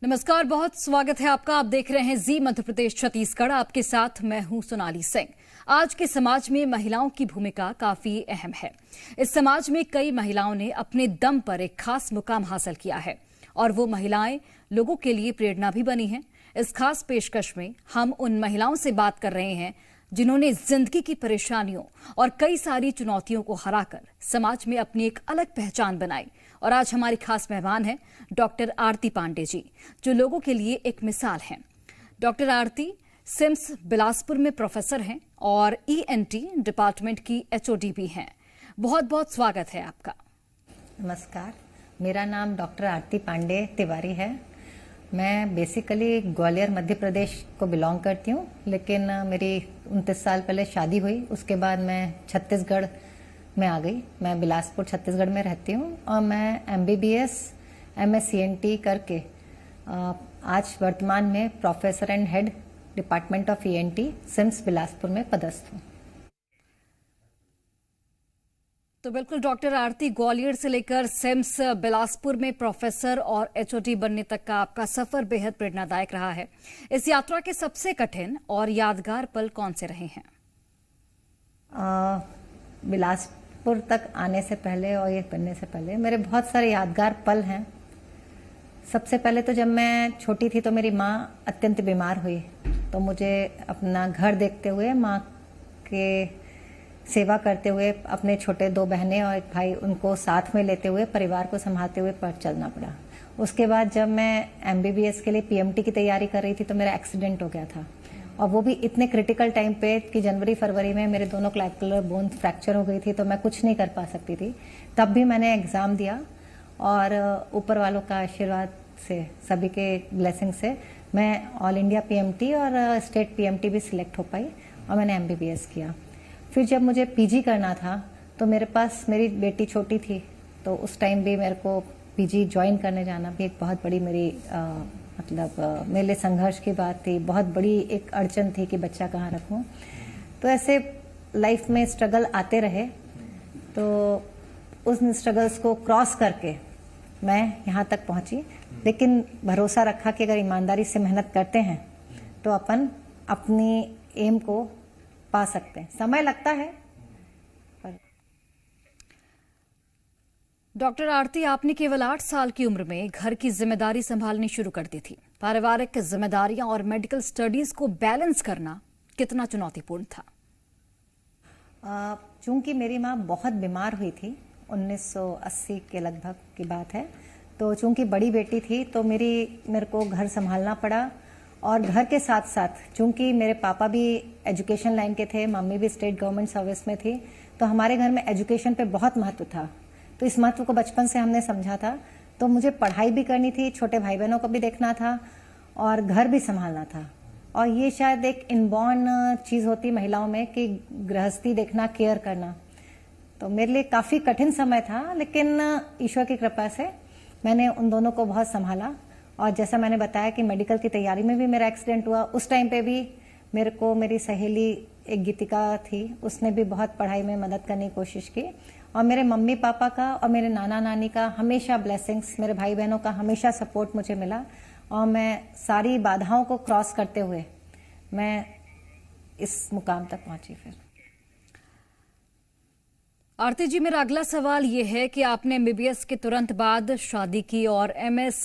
नमस्कार, बहुत स्वागत है आपका। आप देख रहे हैं जी मध्य प्रदेश छत्तीसगढ़। आपके साथ मैं हूं सोनाली सिंह। आज के समाज में महिलाओं की भूमिका काफी अहम है। इस समाज में कई महिलाओं ने अपने दम पर एक खास मुकाम हासिल किया है और वो महिलाएं लोगों के लिए प्रेरणा भी बनी हैं। इस खास पेशकश में हम उन महिलाओं से बात कर रहे हैं जिन्होंने जिंदगी की परेशानियों और कई सारी चुनौतियों को हराकर समाज में अपनी एक अलग पहचान बनाई। और आज हमारी खास मेहमान हैं डॉक्टर आरती पांडे जी, जो लोगों के लिए एक मिसाल हैं। डॉक्टर आरती सिम्स बिलासपुर में प्रोफेसर हैं और ईएनटी डिपार्टमेंट की एचओडी भी हैं। बहुत बहुत स्वागत है आपका। नमस्कार, मेरा नाम डॉक्टर आरती पांडे तिवारी है। मैं बेसिकली ग्वालियर मध्य प्रदेश को बिलोंग करती हूँ, लेकिन मेरी 29 साल पहले शादी हुई। उसके बाद मैं छत्तीसगढ़ में आ गई। मैं बिलासपुर छत्तीसगढ़ में रहती हूँ और मैं MBBS MS CNT करके आज वर्तमान में professor and head department of ENT CIMS Bilaspur में पदस्थ हूँ। तो बिल्कुल डॉक्टर आरती, ग्वालियर से लेकर सिम्स बिलासपुर में प्रोफेसर और एचओडी बनने तक का आपका सफर बेहद प्रेरणादायक रहा है। इस यात्रा के सबसे कठिन और यादगार पल कौन से रहे हैं? बिलासपुर तक आने से पहले और ये बनने से पहले मेरे बहुत सारे यादगार पल हैं। सबसे पहले तो जब मैं छोटी थी तो मेरी माँ अत्यंत बीमार हुई, तो मुझे अपना घर देखते हुए, माँ के सेवा करते हुए, अपने छोटे 2 बहनें और एक भाई, उनको साथ में लेते हुए परिवार को संभालते हुए चलना पड़ा। उसके बाद जब मैं MBBS के लिए PMT की तैयारी कर रही थी तो मेरा एक्सीडेंट हो गया था, और वो भी इतने क्रिटिकल टाइम पे कि जनवरी फरवरी में मेरे दोनों क्लैविकुलर बोन फ्रैक्चर हो गई थी, तो मैं कुछ नहीं कर पा सकती थी। तब भी मैंने एग्ज़ाम दिया और ऊपर वालों का आशीर्वाद से, सभी के ब्लेसिंग से मैं ऑल इंडिया PMT और स्टेट PMT भी सिलेक्ट हो पाई और मैंने MBBS किया। फिर जब मुझे PG करना था तो मेरे पास मेरी बेटी छोटी थी, तो उस टाइम भी मेरे को PG ज्वाइन करने जाना भी एक बहुत बड़ी मेरी मेरे लिए संघर्ष की बात थी। बहुत बड़ी एक अड़चन थी कि बच्चा कहाँ रखूँ। तो ऐसे लाइफ में स्ट्रगल आते रहे, तो उस स्ट्रगल्स को क्रॉस करके मैं यहाँ तक पहुँची। लेकिन भरोसा रखा कि अगर ईमानदारी से मेहनत करते हैं तो अपन अपनी एम को पा सकते हैं। समय लगता है पर। डॉक्टर आरती, आपने केवल 8 साल की उम्र में घर की जिम्मेदारी संभालनी शुरू कर दी थी। पारिवारिक जिम्मेदारियां और मेडिकल स्टडीज को बैलेंस करना कितना चुनौतीपूर्ण था? चूंकि मेरी माँ बहुत बीमार हुई थी, 1980 के लगभग की बात है, तो चूंकि बड़ी बेटी थी तो मेरे को घर संभालना पड़ा। और घर के साथ साथ चूंकि मेरे पापा भी एजुकेशन लाइन के थे, मम्मी भी स्टेट गवर्नमेंट सर्विस में थी, तो हमारे घर में एजुकेशन पे बहुत महत्व था। तो इस महत्व को बचपन से हमने समझा था। तो मुझे पढ़ाई भी करनी थी, छोटे भाई बहनों को भी देखना था और घर भी संभालना था। और ये शायद एक इनबॉर्न चीज़ होती महिलाओं में कि गृहस्थी देखना, केयर करना। तो मेरे लिए काफ़ी कठिन समय था, लेकिन ईश्वर की कृपा से मैंने उन दोनों को बहुत संभाला। और जैसा मैंने बताया कि मेडिकल की तैयारी में भी मेरा एक्सीडेंट हुआ, उस टाइम पे भी मेरे को मेरी सहेली एक गीतिका थी, उसने भी बहुत पढ़ाई में मदद करने की कोशिश की। और मेरे मम्मी पापा का और मेरे नाना नानी का हमेशा ब्लेसिंग्स, मेरे भाई बहनों का हमेशा सपोर्ट मुझे मिला। और मैं सारी बाधाओं को क्रॉस करते हुए मैं इस मुकाम तक पहुंची। फिर आरती जी, मेरा अगला सवाल ये है कि आपने MBBS के तुरंत बाद शादी की और MS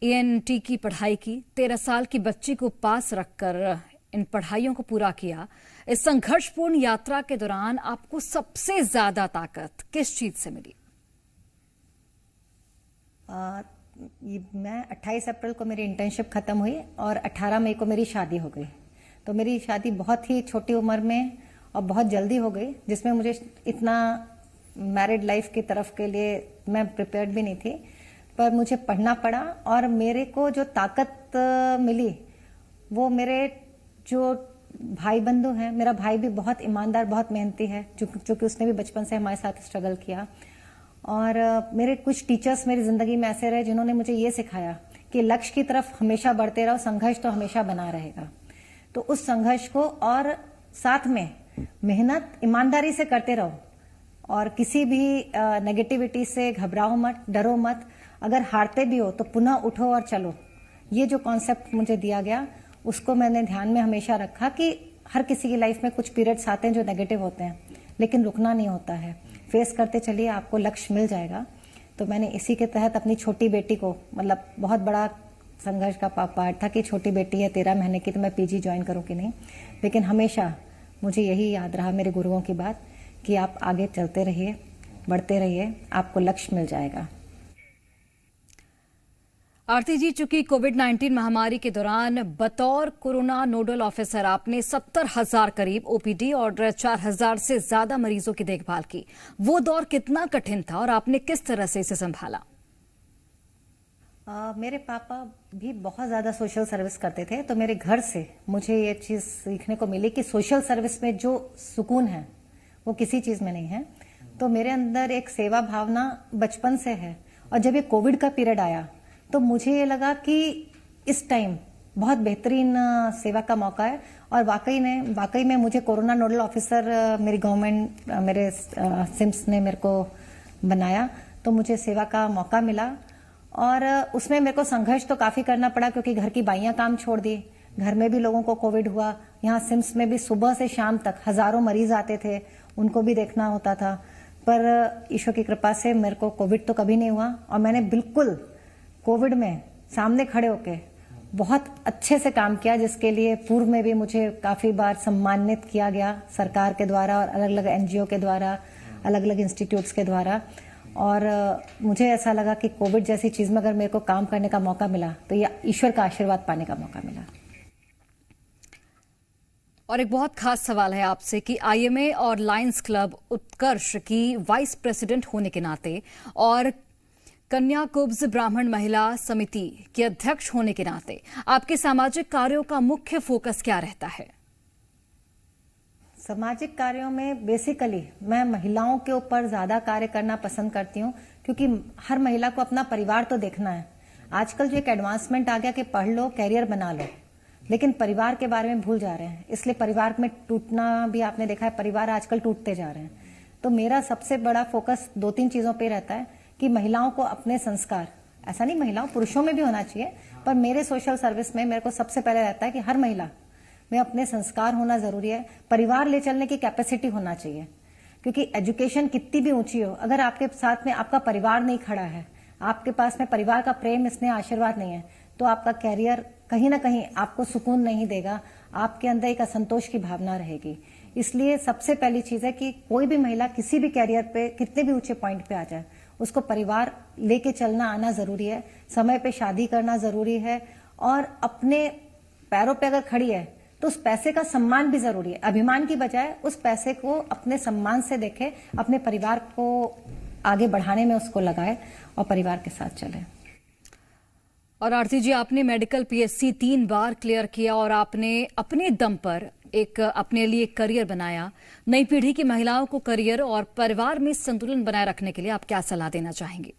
ENT की पढ़ाई की। 13 साल की बच्ची को पास रखकर इन पढ़ाइयों को पूरा किया। इस संघर्षपूर्ण यात्रा के दौरान आपको सबसे ज्यादा ताकत किस चीज से मिली? मैं 28 अप्रैल को मेरी इंटर्नशिप खत्म हुई और 18 मई को मेरी शादी हो गई। तो मेरी शादी बहुत ही छोटी उम्र में और बहुत जल्दी हो गई, जिसमें मुझे इतना मैरिड लाइफ की तरफ के लिए मैं प्रिपेयर्ड भी नहीं थी। पर मुझे पढ़ना पड़ा और मेरे को जो ताकत मिली वो मेरे जो भाई बंधु हैं। मेरा भाई भी बहुत ईमानदार, बहुत मेहनती है, चूंकि उसने भी बचपन से हमारे साथ स्ट्रगल किया। और मेरे कुछ टीचर्स मेरी जिंदगी में ऐसे रहे जिन्होंने मुझे ये सिखाया कि लक्ष्य की तरफ हमेशा बढ़ते रहो, संघर्ष तो हमेशा बना रहेगा। तो उस संघर्ष को और साथ में मेहनत ईमानदारी से करते रहो और किसी भी नेगेटिविटी से घबराओ मत, डरो मत। अगर हारते भी हो तो पुनः उठो और चलो, ये जो कॉन्सेप्ट मुझे दिया गया उसको मैंने ध्यान में हमेशा रखा कि हर किसी की लाइफ में कुछ पीरियड्स आते हैं जो नेगेटिव होते हैं, लेकिन रुकना नहीं होता है, फेस करते चलिए, आपको लक्ष्य मिल जाएगा। तो मैंने इसी के तहत अपनी छोटी बेटी को, मतलब बहुत बड़ा संघर्ष का पार्ट था कि छोटी बेटी है 13 महीने की, तो मैं पीजी ज्वाइन करूं कि नहीं, लेकिन हमेशा मुझे यही याद रहा मेरे गुरुओं की बात कि आप आगे चलते रहिए, बढ़ते रहिए, आपको लक्ष्य मिल जाएगा। आरती जी, चूंकि कोविड-19 महामारी के दौरान बतौर कोरोना नोडल ऑफिसर आपने 70,000 करीब ओपीडी और 4,000 से ज्यादा मरीजों की देखभाल की, वो दौर कितना कठिन था और आपने किस तरह से इसे संभाला? मेरे पापा भी बहुत ज़्यादा सोशल सर्विस करते थे, तो मेरे घर से मुझे ये चीज़ सीखने को मिली कि सोशल सर्विस में जो सुकून है वो किसी चीज़ में नहीं है। तो मेरे अंदर एक सेवा भावना बचपन से है, और जब ये कोविड का पीरियड आया तो मुझे ये लगा कि इस टाइम बहुत बेहतरीन सेवा का मौका है, और वाकई में मुझे कोरोना नोडल ऑफिसर मेरी गवर्नमेंट, मेरे सिम्स ने मेरे को बनाया, तो मुझे सेवा का मौका मिला। और उसमें मेरे को संघर्ष तो काफ़ी करना पड़ा, क्योंकि घर की बाइयां काम छोड़ दी, घर में भी लोगों को कोविड हुआ, यहाँ सिम्स में भी सुबह से शाम तक हज़ारों मरीज आते थे, उनको भी देखना होता था। पर ईश्वर की कृपा से मेरे को कोविड तो कभी नहीं हुआ, और मैंने बिल्कुल कोविड में सामने खड़े होके बहुत अच्छे से काम किया, जिसके लिए पूर्व में भी मुझे काफ़ी बार सम्मानित किया गया सरकार के द्वारा और अलग अलग एनजीओ के द्वारा, अलग अलग इंस्टीट्यूट्स के द्वारा। और मुझे ऐसा लगा कि कोविड जैसी चीज़ में अगर मेरे को काम करने का मौका मिला तो ये ईश्वर का आशीर्वाद पाने का मौका मिला। और एक बहुत खास सवाल है आपसे कि आईएमए और लायंस क्लब उत्कर्ष की वाइस प्रेसिडेंट होने के नाते और कन्या कुब्ज ब्राह्मण महिला समिति के अध्यक्ष होने के नाते आपके सामाजिक कार्यों का मुख्य फोकस क्या रहता है? सामाजिक कार्यों में बेसिकली मैं महिलाओं के ऊपर ज्यादा कार्य करना पसंद करती हूँ, क्योंकि हर महिला को अपना परिवार तो देखना है। आजकल जो एक एडवांसमेंट आ गया कि पढ़ लो, कैरियर बना लो, लेकिन परिवार के बारे में भूल जा रहे हैं, इसलिए परिवार में टूटना भी आपने देखा है, परिवार आजकल टूटते जा रहे हैं। तो मेरा सबसे बड़ा फोकस 2-3 चीजों पर रहता है कि महिलाओं को अपने संस्कार, ऐसा नहीं महिलाओं पुरुषों में भी होना चाहिए, पर मेरे सोशल सर्विस में मेरे को सबसे पहले रहता है कि हर महिला में अपने संस्कार होना जरूरी है, परिवार ले चलने की कैपेसिटी होना चाहिए। क्योंकि एजुकेशन कितनी भी ऊंची हो, अगर आपके साथ में आपका परिवार नहीं खड़ा है, आपके पास में परिवार का प्रेम, स्नेह, आशीर्वाद नहीं है, तो आपका कैरियर कहीं ना कहीं आपको सुकून नहीं देगा, आपके अंदर एक असंतोष की भावना रहेगी। इसलिए सबसे पहली चीज है कि कोई भी महिला किसी भी कैरियर पे, कितने भी ऊंचे पॉइंट पे आ जाए, उसको परिवार लेके चलना आना जरूरी है, समय पे शादी करना जरूरी है, और अपने पैरों पे अगर खड़ी है तो उस पैसे का सम्मान भी जरूरी है। अभिमान की बजाय उस पैसे को अपने सम्मान से देखे, अपने परिवार को आगे बढ़ाने में उसको लगाए और परिवार के साथ चले। और आरती जी, आपने मेडिकल पीएससी 3 बार क्लियर किया और आपने अपने दम पर एक अपने लिए करियर बनाया। नई पीढ़ी की महिलाओं को करियर और परिवार में संतुलन बनाए रखने के लिए आप क्या सलाह देना चाहेंगे?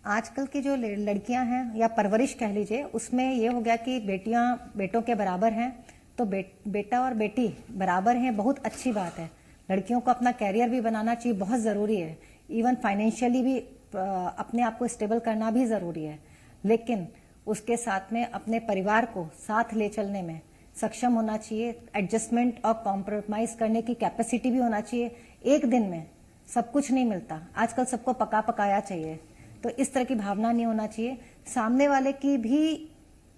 आजकल की जो लड़कियां हैं, या परवरिश कह लीजिए, उसमें ये हो गया कि बेटियां बेटों के बराबर हैं, तो बेटा और बेटी बराबर हैं, बहुत अच्छी बात है। लड़कियों को अपना कैरियर भी बनाना चाहिए, बहुत ज़रूरी है। इवन फाइनेंशियली भी अपने आप को स्टेबल करना भी ज़रूरी है, लेकिन उसके साथ में अपने परिवार को साथ ले चलने में सक्षम होना चाहिए। एडजस्टमेंट और कॉम्प्रोमाइज करने की कैपेसिटी भी होना चाहिए। एक दिन में सब कुछ नहीं मिलता, आजकल सबको पका पकाया चाहिए, तो इस तरह की भावना नहीं होना चाहिए। सामने वाले की भी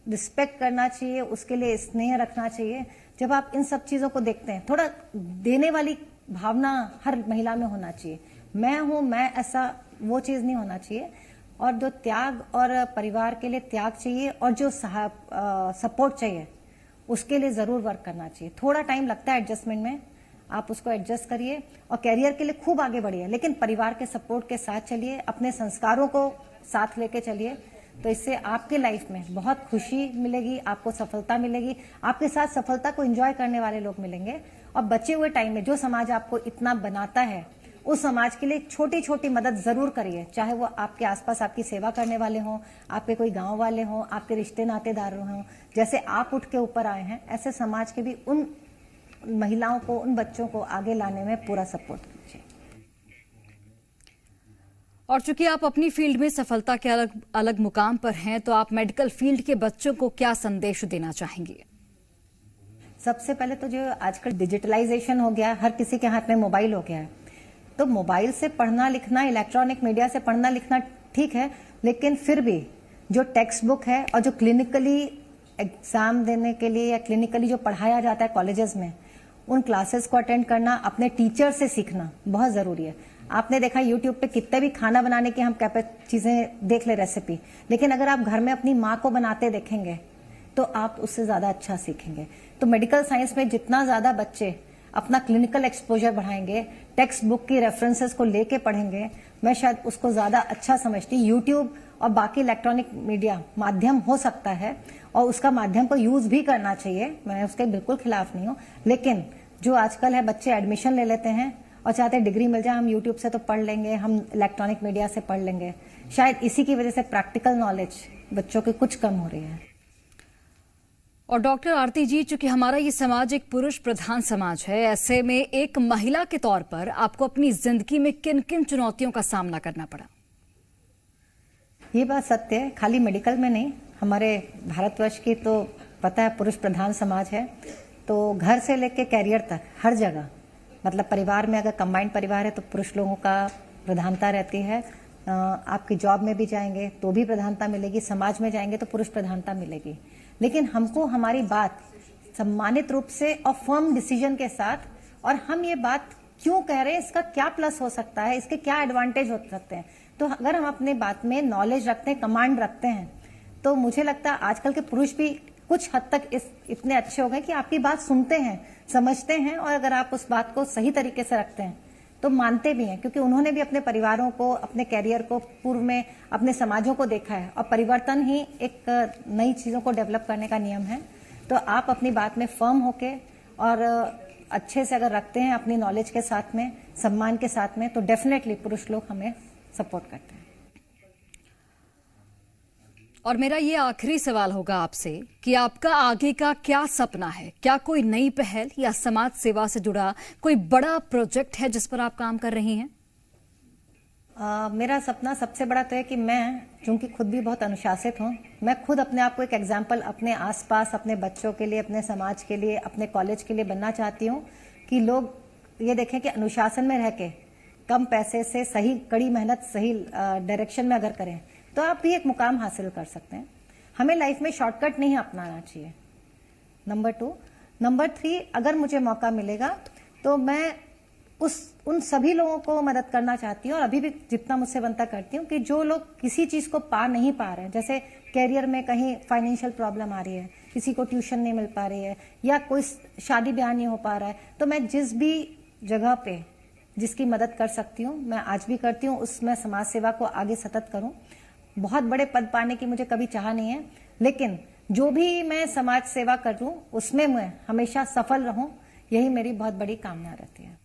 रिस्पेक्ट करना चाहिए, उसके लिए स्नेह रखना चाहिए। जब आप इन सब चीजों को देखते हैं, थोड़ा देने वाली भावना हर महिला में होना चाहिए। मैं हूं, मैं ऐसा, वो चीज नहीं होना चाहिए। और जो त्याग और परिवार के लिए त्याग चाहिए, और जो सपोर्ट चाहिए, उसके लिए जरूर वर्क करना चाहिए। थोड़ा टाइम लगता है एडजस्टमेंट में, आप उसको एडजस्ट करिए और कैरियर के लिए खूब आगे बढ़िए, लेकिन परिवार के सपोर्ट के साथ चलिए, अपने संस्कारों को साथ लेके चलिए, तो इससे आपके लाइफ में बहुत खुशी मिलेगी, आपको सफलता मिलेगी, आपके साथ सफलता को एंजॉय करने वाले लोग मिलेंगे। और बचे हुए टाइम में जो समाज आपको इतना बनाता है, उस समाज के लिए छोटी छोटी मदद जरूर करिए, चाहे वो आपके आसपास आपकी सेवा करने वाले हों, आपके कोई गांव वाले हों, आपके रिश्ते नातेदार हों। जैसे आप उठ के ऊपर आए हैं, ऐसे समाज के भी उन महिलाओं को, उन बच्चों को आगे लाने में पूरा सपोर्ट कीजिए। और चूंकि आप अपनी फील्ड में सफलता के अलग अलग मुकाम पर हैं, तो आप मेडिकल फील्ड के बच्चों को क्या संदेश देना चाहेंगे? सबसे पहले तो जो आजकल डिजिटलाइजेशन हो गया, हर किसी के हाथ में मोबाइल हो गया है, तो मोबाइल से पढ़ना लिखना, इलेक्ट्रॉनिक मीडिया से पढ़ना लिखना ठीक है, लेकिन फिर भी जो टेक्स्ट बुक है और जो क्लिनिकली एग्जाम देने के लिए या क्लिनिकली जो पढ़ाया जाता है कॉलेजेस में, उन क्लासेस को अटेंड करना, अपने टीचर से सीखना बहुत जरूरी है। आपने देखा यूट्यूब पे कितने भी खाना बनाने की हम चीजें देख ले रेसिपी, लेकिन अगर आप घर में अपनी माँ को बनाते देखेंगे तो आप उससे ज्यादा अच्छा सीखेंगे। तो मेडिकल साइंस में जितना ज्यादा बच्चे अपना क्लिनिकल एक्सपोजर बढ़ाएंगे, टेक्स्ट बुक की रेफरेंसेस को लेके पढ़ेंगे, मैं शायद उसको ज्यादा अच्छा समझती। यूट्यूब और बाकी इलेक्ट्रॉनिक मीडिया माध्यम हो सकता है और उसका माध्यम को यूज भी करना चाहिए, मैं उसके बिल्कुल खिलाफ नहीं हूँ, लेकिन जो आजकल है बच्चे एडमिशन ले लेते हैं और चाहते हैं डिग्री मिल जाए, हम यूट्यूब से तो पढ़ लेंगे, हम इलेक्ट्रॉनिक मीडिया से पढ़ लेंगे, शायद इसी की वजह से प्रैक्टिकल नॉलेज बच्चों की कुछ कम हो रही है। और डॉक्टर आरती जी, चूंकि हमारा ये समाज एक पुरुष प्रधान समाज है, ऐसे में एक महिला के तौर पर आपको अपनी जिंदगी में किन किन चुनौतियों का सामना करना पड़ा? ये बात सत्य है, खाली मेडिकल में नहीं, हमारे भारतवर्ष की तो पता है पुरुष प्रधान समाज है, तो घर से लेके कैरियर तक हर जगह, मतलब परिवार में अगर कंबाइंड परिवार है तो पुरुष लोगों का प्रधानता रहती है, आपकी जॉब में भी जाएंगे तो भी प्रधानता मिलेगी, समाज में जाएंगे तो पुरुष प्रधानता मिलेगी। लेकिन हमको हमारी बात सम्मानित रूप से और फर्म डिसीजन के साथ, और हम ये बात क्यों कह रहे हैं, इसका क्या प्लस हो सकता है, इसके क्या एडवांटेज हो सकते हैं, तो अगर हम अपने बात में नॉलेज रखते हैं, कमांड रखते हैं, तो मुझे लगता है आजकल के पुरुष भी कुछ हद तक इतने अच्छे हो गए कि आपकी बात सुनते हैं, समझते हैं, और अगर आप उस बात को सही तरीके से रखते हैं तो मानते भी हैं, क्योंकि उन्होंने भी अपने परिवारों को, अपने कैरियर को, पूर्व में अपने समाजों को देखा है, और परिवर्तन ही एक नई चीजों को डेवलप करने का नियम है। तो आप अपनी बात में फर्म होके और अच्छे से अगर रखते हैं अपनी नॉलेज के साथ में, सम्मान के साथ में, तो डेफिनेटली पुरुष लोग हमें सपोर्ट करते हैं। और मेरा ये आखिरी सवाल होगा आपसे कि आपका आगे का क्या सपना है? क्या कोई नई पहल या समाज सेवा से जुड़ा कोई बड़ा प्रोजेक्ट है जिस पर आप काम कर रही हैं? मेरा सपना सबसे बड़ा तो है कि मैं, चूंकि खुद भी बहुत अनुशासित हूँ, मैं खुद अपने आप को एक एग्जाम्पल अपने आसपास, अपने बच्चों के लिए, अपने समाज के लिए, अपने कॉलेज के लिए बनना चाहती हूँ कि लोग ये देखें कि अनुशासन में रह के कम पैसे से सही कड़ी मेहनत सही डायरेक्शन में अगर करें तो आप भी एक मुकाम हासिल कर सकते हैं। हमें लाइफ में शॉर्टकट नहीं अपनाना चाहिए, नंबर 2। नंबर 3, अगर मुझे मौका मिलेगा तो मैं उन सभी लोगों को मदद करना चाहती हूँ, और अभी भी जितना मुझसे बनता करती हूँ, कि जो लोग किसी चीज को पा नहीं पा रहे हैं, जैसे कैरियर में कहीं फाइनेंशियल प्रॉब्लम आ रही है, किसी को ट्यूशन नहीं मिल पा रही है, या कोई शादी ब्याह नहीं हो पा रहा है, तो मैं जिस भी जगह पे जिसकी मदद कर सकती हूँ मैं आज भी करती हूँ, उसमें समाज सेवा को आगे सतत करूँ। बहुत बड़े पद पाने की मुझे कभी चाह नहीं है, लेकिन जो भी मैं समाज सेवा कर दूं उसमें मैं हमेशा सफल रहूं, यही मेरी बहुत बड़ी कामना रहती है।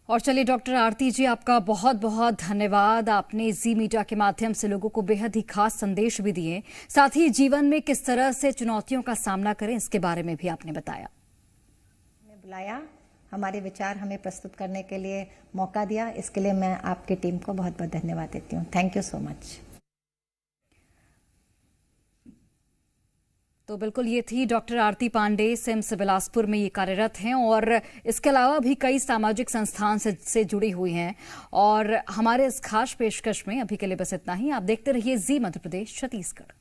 और चलिए डॉक्टर आरती जी, आपका बहुत बहुत धन्यवाद। आपने जी मीडिया के माध्यम से लोगों को बेहद ही खास संदेश भी दिए, साथ ही जीवन में किस तरह से चुनौतियों का सामना करें इसके बारे में भी आपने बताया। बुलाया, हमारे विचार हमें प्रस्तुत करने के लिए मौका दिया, इसके लिए मैं आपकी टीम को बहुत बहुत धन्यवाद देती हूँ। Thank you so much. तो बिल्कुल ये थी डॉक्टर आरती पांडे, सिम्स बिलासपुर में ये कार्यरत हैं और इसके अलावा भी कई सामाजिक संस्थान से जुड़ी हुई हैं। और हमारे इस खास पेशकश में अभी के लिए बस इतना ही। आप देखते रहिए जी मध्य प्रदेश छत्तीसगढ़।